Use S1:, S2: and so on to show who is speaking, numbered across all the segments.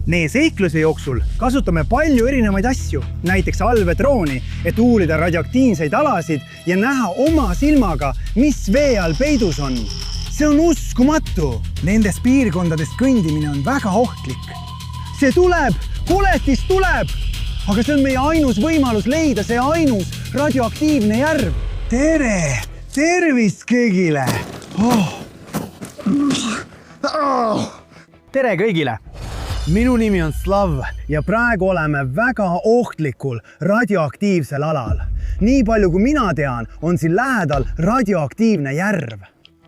S1: Meie seikluse jooksul kasutame palju erinevaid asju, näiteks allveetrooni, et uurida radioaktiivseid alasid ja näha oma silmaga, mis vee all peidus on. See on uskumatu.
S2: Nendes piirkondades kõndimine on väga ohtlik.
S1: See tuleb, koletis tuleb! Aga see on meie ainus võimalus leida see ainus radioaktiivne järv.
S2: Tere! Tervist kõigile!
S1: Tere kõigile! Minu nimi on Slav ja praegu oleme väga ohtlikul radioaktiivsel alal. Nii palju kui mina tean, on siin lähedal radioaktiivne järv.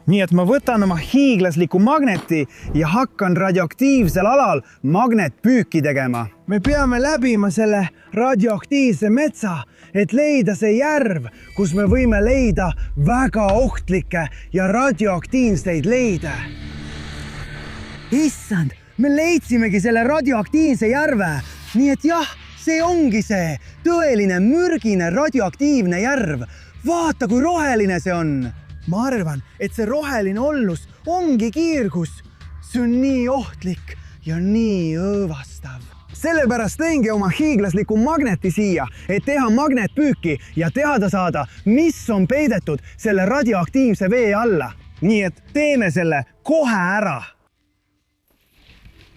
S2: Nii et ma võtan oma hiiglasliku magneti ja hakkan radioaktiivsel alal magnetpüüki tegema. Me peame läbima selle radioaktiivse metsa, et leida see järv, kus me võime leida väga ohtlikke ja radioaktiivseid leide.
S1: Issand, me leidsimegi selle radioaktiivse järve. Nii et jah, see ongi see tõeline mürgine radioaktiivne järv. Vaata, kui roheline see on. Ma arvan, et see roheline ollus ongi kiirgus. See on nii ohtlik ja nii õõvastav.
S2: Sellepärast teengi oma hiiglasliku magneti siia, et teha magnetpüüki ja teada saada, mis on peidetud selle radioaktiivse vee alla. Nii et teeme selle kohe ära.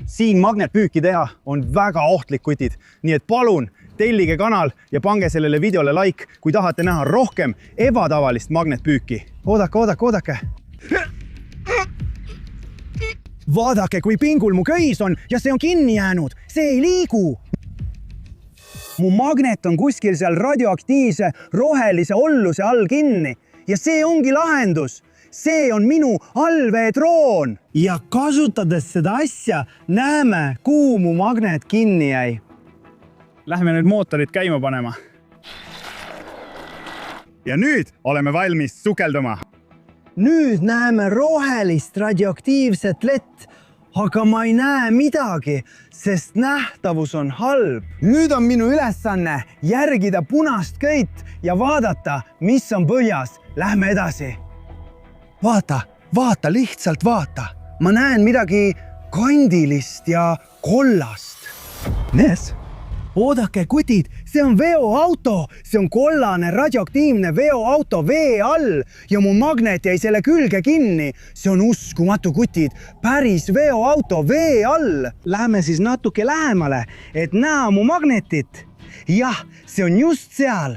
S1: Siin magnetpüüki teha on väga ohtlik kutid, nii et palun tellige kanal ja pange sellele videole like, kui tahate näha rohkem ebatavalist magnetpüüki. Oodake. Vaadake, kui pingul mu köis on ja see on kinni jäänud. See ei liigu. Mu magnet on kuskil seal radioaktiivse rohelise olluse all kinni ja see ongi lahendus. See on minu allveetroon. Ja kasutades seda asja näeme, kuhu mu magnet kinni jäi.
S2: Lähme nüüd mootorid käima panema. Ja nüüd oleme valmis sukelduma.
S1: Nüüd näeme rohelist radioaktiivset lett, aga ma ei näe midagi, sest nähtavus on halb. Nüüd on minu ülesanne järgida punast köit ja vaadata, mis on põhjas. Lähme edasi. Vaata, lihtsalt vaata. Ma näen midagi kandilist ja kollast. Nes? Oodake, kutid, see on veoauto. See on kollane radioaktiivne veoauto vee all ja mu magnet jäi selle külge kinni. See on uskumatu, kutid. Päris veoauto vee all. Lähme siis natuke lähemale, et näha mu magnetit. Jah, see on just seal.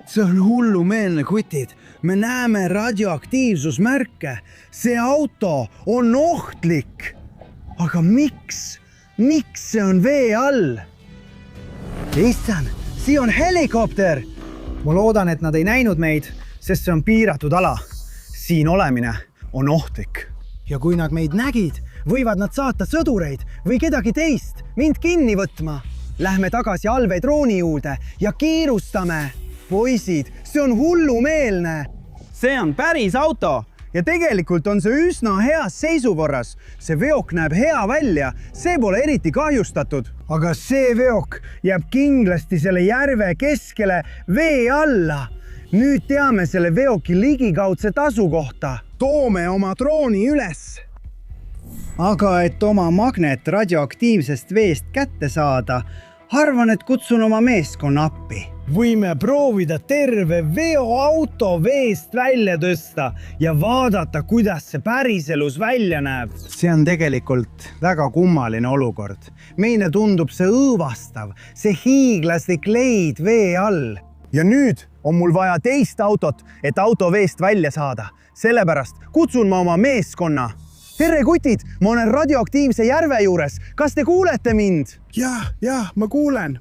S1: See on hullumeelne, kutid. Me näeme radioaktiivsusmärke. See auto on ohtlik. Aga miks? Miks see on vee all? Issand, see on helikopter. Ma loodan, et nad ei näinud meid, sest see on piiratud ala. Siin olemine on ohtlik. Ja kui nad meid nägid, võivad nad saata sõdureid või kedagi teist mind kinni võtma. Lähme tagasi allveetrooni juurde ja kiirustame. Poisid, see on hullumeelne. See on päris auto ja tegelikult on see üsna heas seisukorras. See veok näeb hea välja, see pole eriti kahjustatud. Aga see veok jääb kindlasti selle järve keskele vee alla. Nüüd teame selle veoki ligikaudse tasu kohta. Toome oma drooni üles. Aga et oma magnet radioaktiivsest veest kätte saada, arvan, et kutsun oma meeskonna appi. Võime proovida terve veoauto veest välja tõsta ja vaadata, kuidas see päriselus välja näeb. See on tegelikult väga kummaline olukord. Meile tundub see õõvastav, see hiiglaslik leid vee all. Ja nüüd on mul vaja teist autot, et auto veest välja saada. Sellepärast kutsun ma oma meeskonna. Tere, kutid! Ma olen radioaktiivse järve juures. Kas te kuulete mind?
S2: Jah, ma kuulen.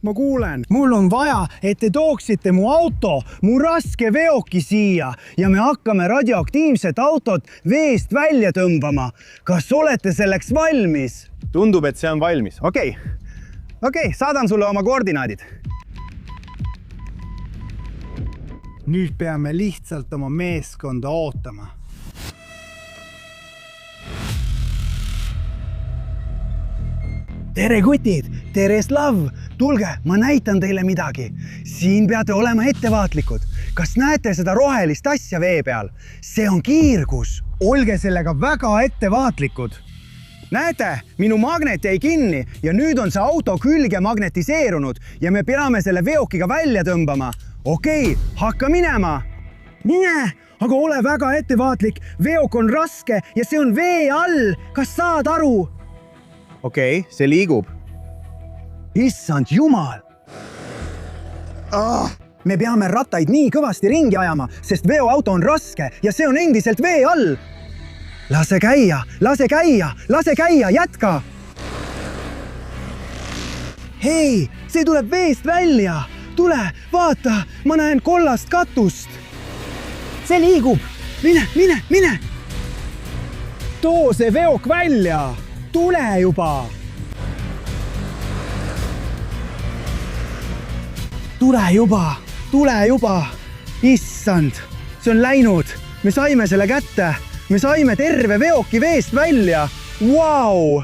S1: Mul on vaja, et te tooksite mu auto, mu raske veoki siia ja me hakkame radioaktiivset autot veest välja tõmbama. Kas olete selleks valmis?
S3: Tundub, et see on valmis.
S1: Okei, saadan sulle oma koordinaadid. Nüüd peame lihtsalt oma meeskonda ootama. Tere, kutid! Tere, Slav! Tulge, ma näitan teile midagi. Siin peate olema ettevaatlikud. Kas näete seda rohelist asja vee peal? See on kiirgus. Olge sellega väga ettevaatlikud. näete, minu magnet jäi kinni ja nüüd on see auto külge magnetiseerunud ja me peame selle veokiga välja tõmbama. Okei, hakka minema. Mine, aga ole väga ettevaatlik. Veok on raske ja see on vee all. Kas saad aru?
S2: Okei, see liigub.
S1: Issand jumal. Me peame rattaid nii kõvasti ringi ajama, sest veoauto on raske ja see on endiselt vee all. Lase käia, jätka. Hei, see tuleb veest välja. Tule, vaata, ma näen kollast katust. See liigub. Mine. Too see veok välja. Tule juba. Tule juba. Issand, see on läinud. Me saime selle kätte. Me saime terve veoki veest välja. Vau!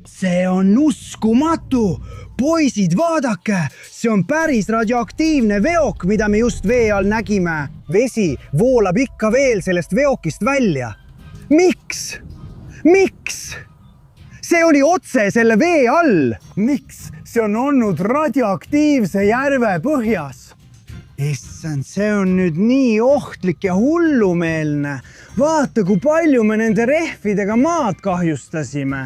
S1: See on uskumatu. Poisid, vaadake. See on päris radioaktiivne veok, mida me just vee all nägime. Vesi voolab ikka veel sellest veokist välja. Miks? See oli otse selle vee all. Miks? See on olnud radioaktiivse järve põhjas. Issand, see on nüüd nii ohtlik ja hullumeelne. Vaata, kui palju me nende rehvidega maad kahjustasime.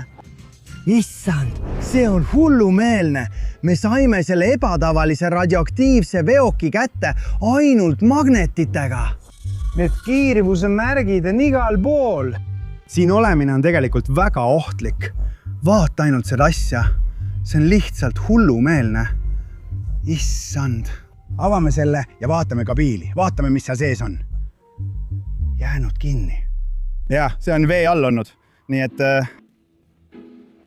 S1: Issand, see on hullumeelne. Me saime selle ebatavalise radioaktiivse veoki kätte ainult magnetitega. Need kiirvuse märgid on igal pool. Siin olemine on tegelikult väga ohtlik. Vaata ainult seda asja. See on lihtsalt hullumeelne. Issand. Avame selle ja vaatame kabiili. Vaatame, mis seal sees on. Jäänud kinni.
S2: Jah, see on vee all olnud. Nii et...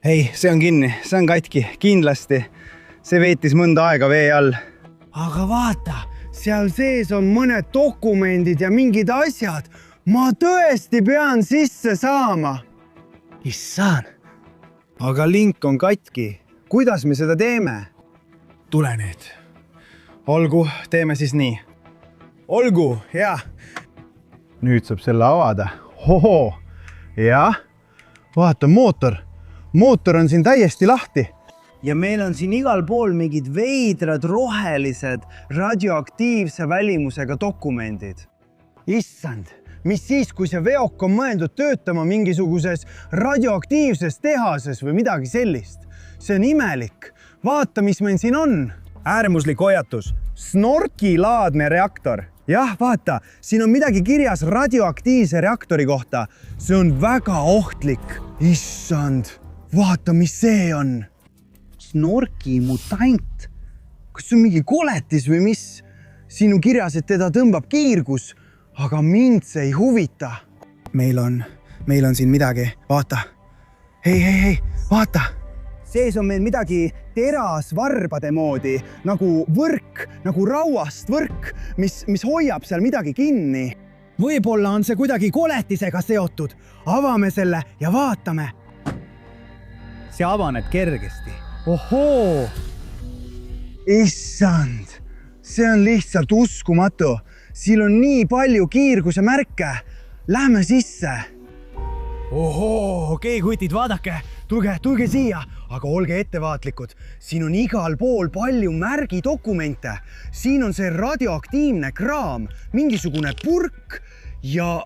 S2: Hei, see on kinni. See on katki. Kindlasti. See veetis mõnda aega vee all.
S1: Aga vaata, seal sees on mõned dokumendid ja mingid asjad. Ma tõesti pean sisse saama. Issand. Aga link on katki. Kuidas me seda teeme?
S2: Tule nüüd. Olgu, teeme siis nii. Olgu, jah. Nüüd saab selle avada. Hoho. Jah. Vaata, mootor. Mootor on siin täiesti lahti.
S1: Ja meil on siin igal pool mingid veidrad rohelised radioaktiivse välimusega dokumendid. Issand, mis siis, kui see veok on mõeldud töötama mingisuguses radioaktiivses tehases või midagi sellist? See on imelik. Vaata, mis meil siin on.
S2: Äärmuslik hoiatus. Snorkilaadne reaktor.
S1: Jah, vaata, siin on midagi kirjas radioaktiivse reaktori kohta. See on väga ohtlik. Issand, vaata, mis see on. Snorki mutant. Kas see on mingi koletis või mis? Siin on kirjas, et teda tõmbab kiirgus, aga mind see ei huvita. Meil on siin midagi. Vaata. Hei, vaata. Sees on meil midagi terasvarbade moodi, nagu võrk, nagu rauast võrk, mis hoiab seal midagi kinni. Võib-olla on see kuidagi koletisega seotud. Avame selle ja vaatame.
S2: See avaneb kergesti.
S1: Ohoo! Issand, see on lihtsalt uskumatu. Siin on nii palju kiirguse märke. Lähme sisse. Ohoo, okei, kutid, vaadake. Tulge siia, aga olge ettevaatlikud. Siin on igal pool palju märgidokumente. Siin on see radioaktiivne kraam, mingisugune purk ja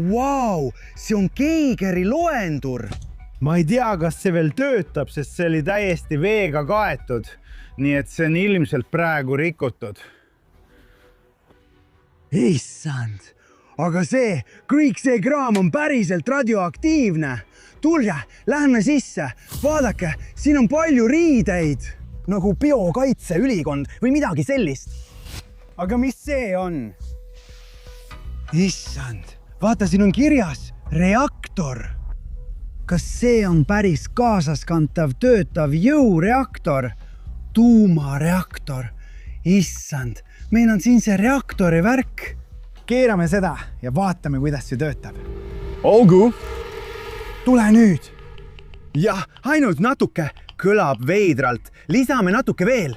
S1: vau, see on Geigeri loendur.
S2: Ma ei tea, kas see veel töötab, sest see oli täiesti veega kaetud. Nii et see on ilmselt praegu rikutud.
S1: Issand, aga kõik see kraam on päriselt radioaktiivne. Tulge, lähme sisse. Vaadake, siin on palju riideid. Nagu biokaitseülikond või midagi sellist. Aga mis see on? Issand, vaata, siin on kirjas reaktor. Kas see on päris kaasaskantav töötav jõureaktor? Tuumareaktor. Issand, meil on siin see reaktori värk. Keerame seda ja vaatame, kuidas see töötab.
S2: Olgu.
S1: Tule nüüd. Jah, ainult natuke. Kõlab veidralt. Lisame natuke veel.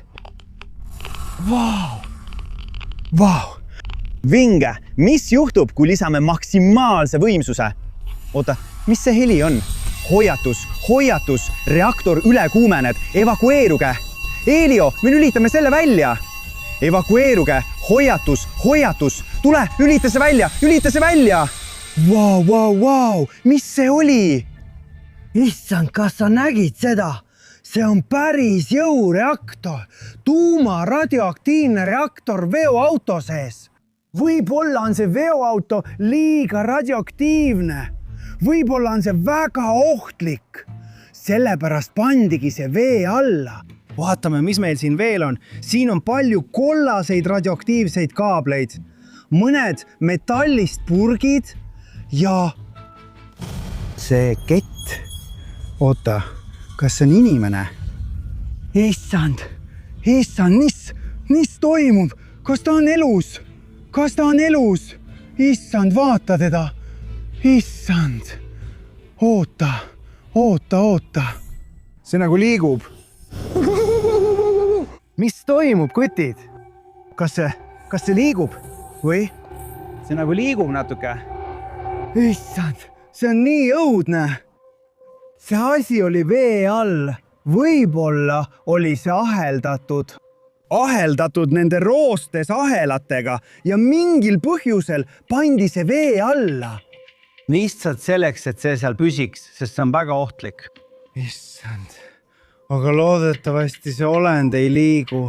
S1: Vau. Vinge, mis juhtub, kui lisame maksimaalse võimsuse? Oota, mis see heli on? hoiatus, reaktor ülekuumeneb, evakueeruge. Eelio, me lülitame selle välja. Evakueeruge, hoiatus, tule, lülita see välja. Vau, mis see oli? Issand, kas sa nägid seda? See on päris jõureaktor, tuuma radioaktiivne reaktor veoauto sees. Võib-olla on see veoauto liiga radioaktiivne. Võib-olla on see väga ohtlik. Sellepärast pandigi see vee alla. Vaatame, mis meil siin veel on. Siin on palju kollaseid radioaktiivseid kaableid. Mõned metallist purgid ja see kett. Oota, kas see on inimene? Issand, mis toimub? Kas ta on elus? Issand, vaata teda. Issand, oota. See nagu liigub. Mis toimub, kutid? Kas see liigub? Või? See nagu liigub natuke. Issand, see on nii õudne. See asi oli vee all. Võib-olla oli see aheldatud nende roostes ahelatega ja mingil põhjusel pandi see vee alla. Lihtsalt selleks, et see seal püsiks, sest see on väga ohtlik. Issand, aga loodetavasti see olend ei liigu.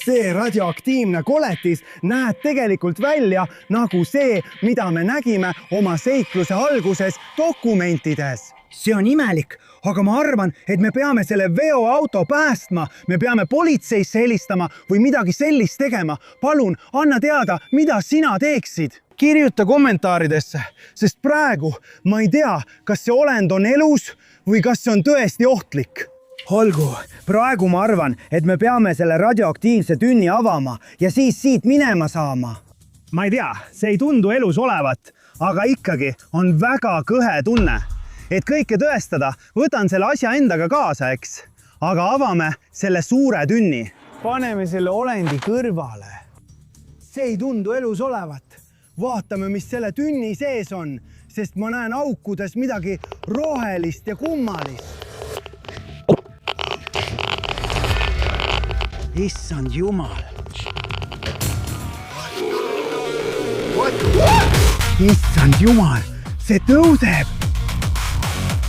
S1: See radioaktiivne koletis näeb tegelikult välja nagu see, mida me nägime oma seikluse alguses dokumentides. See on imelik, aga ma arvan, et me peame selle veoauto päästma. Me peame politseisse helistama või midagi sellist tegema. Palun, anna teada, mida sina teeksid. Kirjuta kommentaaridesse, sest praegu ma ei tea, kas see olend on elus või kas see on tõesti ohtlik. Olgu, praegu ma arvan, et me peame selle radioaktiivse tünni avama ja siis siit minema saama. Ma ei tea, see ei tundu elus olevat, aga ikkagi on väga kõhe tunne. Et kõike tõestada, võtan selle asja endaga kaasa, eks? Aga avame selle suure tünni. Paneme selle olendi kõrvale. See ei tundu elus olevat. Vaatame, mis selle tünni sees on, sest ma näen aukudes midagi rohelist ja kummalist. Issand jumal. Issand jumal, see tõuseb.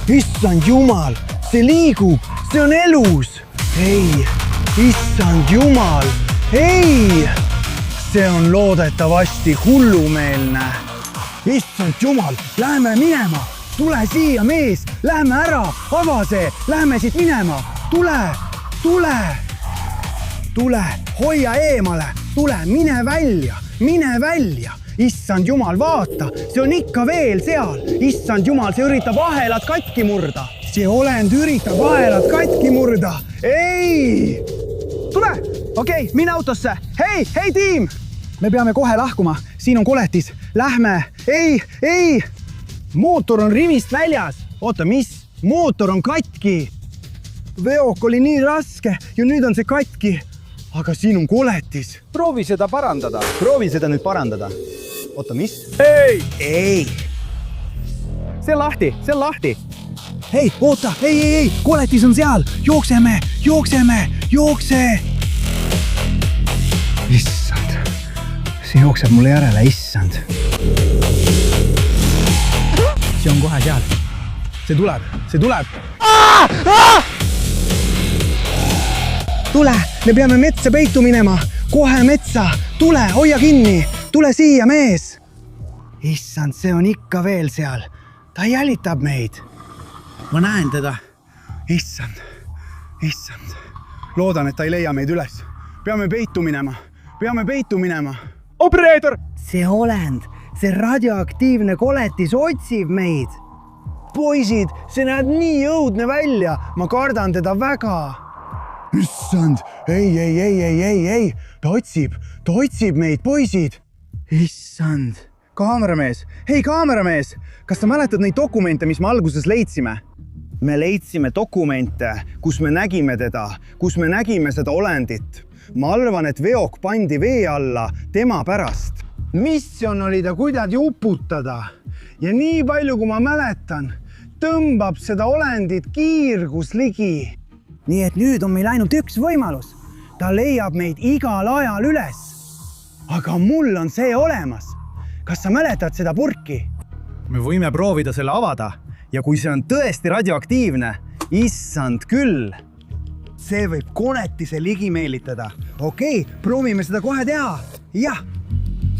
S1: Issand jumal, see liigub, see on elus. Ei, issand jumal, ei! See on loodetavasti hullumeelne. Issand jumal, lähme minema. Tule siia, mees, lähme ära, ava see, lähme siit minema. Tule, hoia eemale, tule, mine välja. Issand jumal, vaata, see on ikka veel seal. Issand jumal, see üritab ahelat katki murda. See olend üritab ahelat katki murda. Ei! Tule! Okei, mine autosse. Hei, tiim! Me peame kohe lahkuma. Siin on koletis. Lähme. Ei! Mootor on rivist väljas. Oota, mis? Mootor on katki. Veok oli nii raske ja nüüd on see katki. Aga siin on koletis. Proovi seda nüüd parandada. Oota, mis? Ei! See on lahti. Hei, oota, ei, koletis on seal. Jookseme. Issand, see jookseb mulle järele, issand. See on kohe seal. See tuleb. Tule, me peame metsa peitu minema. Kohe metsa. Tule, hoia kinni. Tule siia, mees. Issand, see on ikka veel seal. Ta jälitab meid. Ma näen teda. Issand. Loodan, et ta ei leia meid üles. Peame peitu minema. Operator! See olend, see radioaktiivne koletis otsib meid. Poisid, see näeb nii õudne välja. Ma kardan teda väga. Issand, ei. Ta otsib meid, poisid. Issand. Kaameramees. Hei, kaameramees. Kas sa mäletad neid dokumente, mis me alguses leidsime? Me leidsime dokumente, kus me nägime teda, kus me nägime seda olendit. Ma arvan, et veok pandi vee alla tema pärast. Missioon oli ta kuidagi uputada. Ja nii palju, kui ma mäletan, tõmbab seda olendit kiirgusligi. Nii et nüüd on meil ainult üks võimalus. Ta leiab meid igal ajal üles. Aga mul on see olemas. Kas sa mäletad seda purki?
S2: Me võime proovida selle avada ja kui see on tõesti radioaktiivne, issand küll.
S1: See võib konetise ligi meelitada. Okei, proovime seda kohe teha. Jah.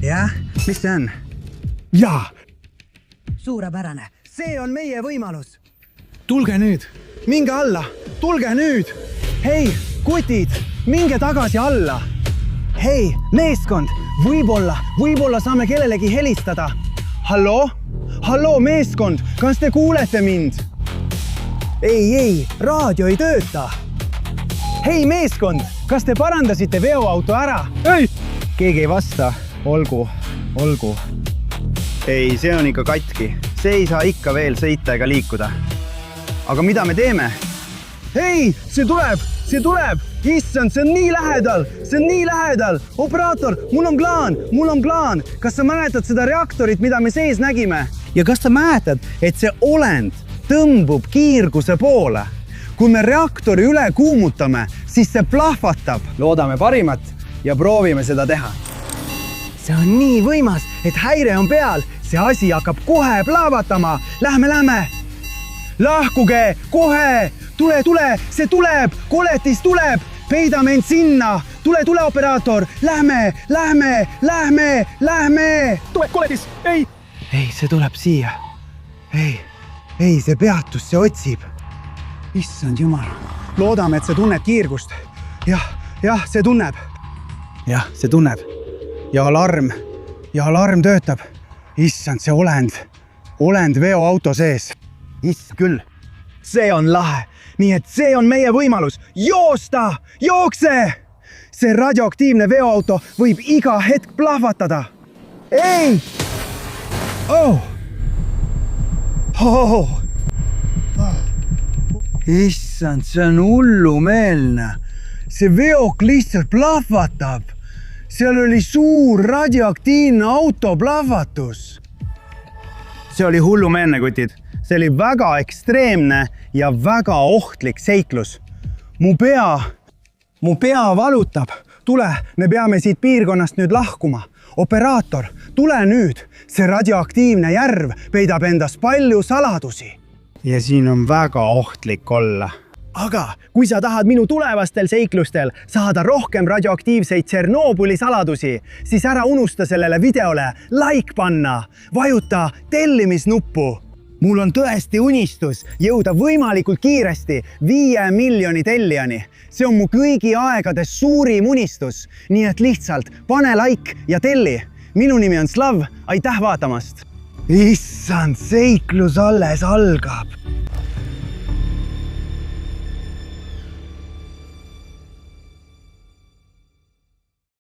S1: Jah, mis see on? Jaa. Suurepärane. See on meie võimalus.
S2: Tulge nüüd.
S1: Minge alla. Tulge nüüd. Hei, kutid, minge tagasi alla. Hei, meeskond, võib-olla saame kellelegi helistada. Hallo? Hallo, meeskond, kas te kuulete mind? Ei, raadio ei tööta. Hei, meeskond, kas te parandasite veoauto ära?
S2: Ei! Keegi ei vasta. Olgu. Ei, see on ikka katki. See ei saa ikka veel sõita ega liikuda. Aga mida me teeme?
S1: Hei, see tuleb! Issand, see on nii lähedal! Operaator, mul on plaan! Kas sa mäletad seda reaktorit, mida me sees nägime? Ja kas sa mäletad, et see olend tõmbub kiirguse poole? Kui me reaktori üle kuumutame, siis see plahvatab.
S2: Loodame parimat ja proovime seda teha.
S1: See on nii võimas, et häire on peal. See asi hakkab kohe plahvatama. Lähme! Lahkuge, kohe! Tule, see tuleb! Koletis tuleb! Peidame end sinna! Tule, operaator! Lähme!
S2: Tule, koletis! Ei,
S1: see tuleb siia. Ei, see peatus, see otsib. Issand jumal. Loodame, et see tunneb kiirgust. Jah, see tunneb. Jah, see tunneb. Ja alarm töötab. Issand, see olend veoauto sees. Issand küll. See on lahe. Nii et see on meie võimalus. Joosta! Jookse! See radioaktiivne veoauto võib iga hetk plahvatada. Ei! Issand, see on hullumeelne. See veok lihtsalt plahvatab. Seal oli suur radioaktiivne auto plahvatus.
S2: See oli hullumeelne, kutid. See oli väga ekstreemne ja väga ohtlik seiklus.
S1: Mu pea valutab. Tule, me peame siit piirkonnast nüüd lahkuma. Operaator, tule nüüd. See radioaktiivne järv peidab endas palju saladusi.
S2: Ja siin on väga ohtlik olla.
S1: Aga kui sa tahad minu tulevastel seiklustel saada rohkem radioaktiivseid Tšernobõli saladusi, siis ära unusta sellele videole like panna. Vajuta tellimisnuppu. Mul on tõesti unistus jõuda võimalikult kiiresti 5 miljoni tellijani. See on mu kõigi aegade suurim unistus. Nii et lihtsalt pane like ja telli. Minu nimi on Slav. Aitäh vaatamast. Issand, seiklus alles algab.